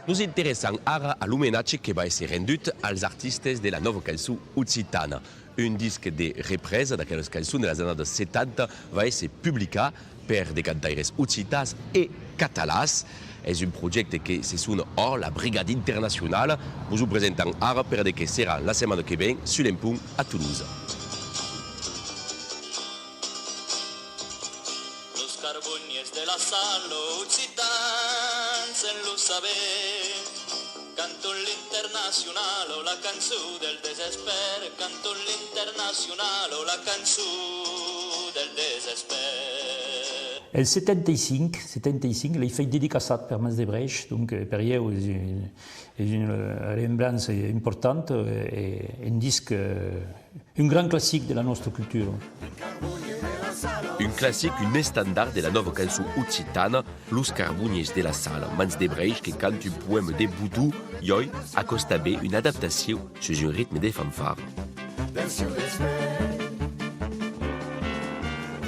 Nous intéressons ara a l'homenatge que va ser rendut als artistes de la nova cançó occitana. Un disc de represa d'aquelles cançons de les années 70 va ser publicat per de cantaires occitans e catalans. És un projecte que se sona la Brigade Internacional. Vos ho presentem ara per de que serà la setmana que ve sur l'Empunt a Toulouse. Los carbonies de la sal occitans en lo saber. Canto l'internacional o la cançó del desesper. Canto l'internacional o la cançó del desesper. El 75 l'he fet dedicaçat per Mas de Breix, donc per ell és una rembrança important i un disc, un gran clàssic de la nostra cultura. Un classique, un estandard de la nova cançó occitana, Los Carboniers de la Sal, Mans de Breix, que canta un poème de Boudou, i oi acosta bé une adaptació sur un ritme de fanfare.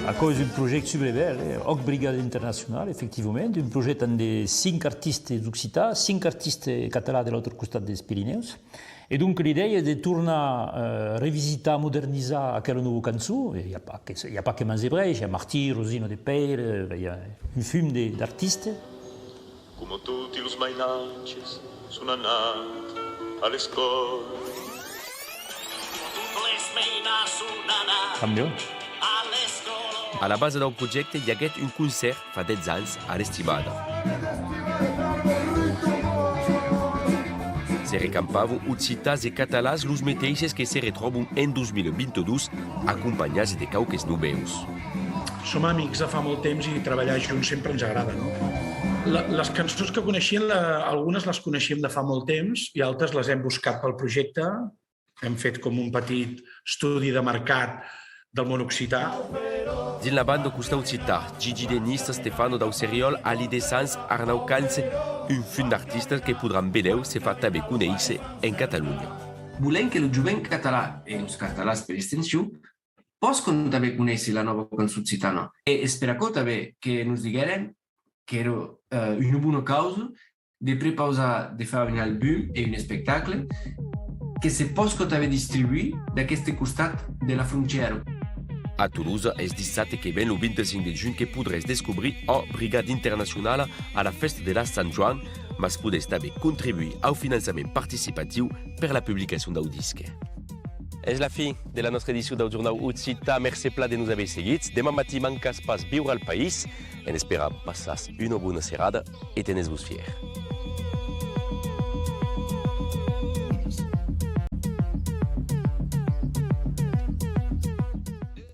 A cause d'un projecte sublevel, Hoc Brigade Internacional, effectivament, un projecte de 5 artistes occitans, 5 artistes catalans de l'altre costat dels Pirineus. Et donc l'idée est de tornar a revisitar, modernitzar aquella nova cançó. Il n'y a pas que Mans de Breix, il y a Martí, Rosino de Peire, il y a un film d'artistes. Come tutti los mainatges sono anat a l'escola. Les meines són anat També. a l'escola. A la base del projecte hi hagué un concert fa 10 anys a l'estimada. Se recampaven occitans i catalans los mateixos que se retroben en 2022 acompanyats de cauques noveus. Som amics de fa molt temps i treballar junts sempre ens agrada, no? Les cançons que coneixien, algunes les coneixíem de fa molt temps i altres les hem buscat pel projecte. Hem fet com un petit estudi de mercat del món occità. Din la banda Costa Occità, Gigi Denis, Stefano Dauseriol, Ali De Sans, Arnau Cans, un fund d'artistes que podran vedere se fa també conèixer en Catalunya. Volem que el jovent català, i els catalans per extensió, possano també conèixer la nova cançó occitana. I espero també que ens digueren que era una bona causa de preparar de fer un àlbum i un espectacle que se possa també distribuir d'aquest costat de la frontera. A Toulouse, és dissabte que ven el 25 de juny que podràs descobrir la Brigada Internacional a la festa de la Sant Joan, mas podràs també contribuir al finançament participatiu per la publicació del disc. És la fi de la nostra edició del Jornal Occità. Merci pla de nos haver seguits. Demà matí mancas pas viure al país. En esperam passar una bona serada i tenez-vos fiers.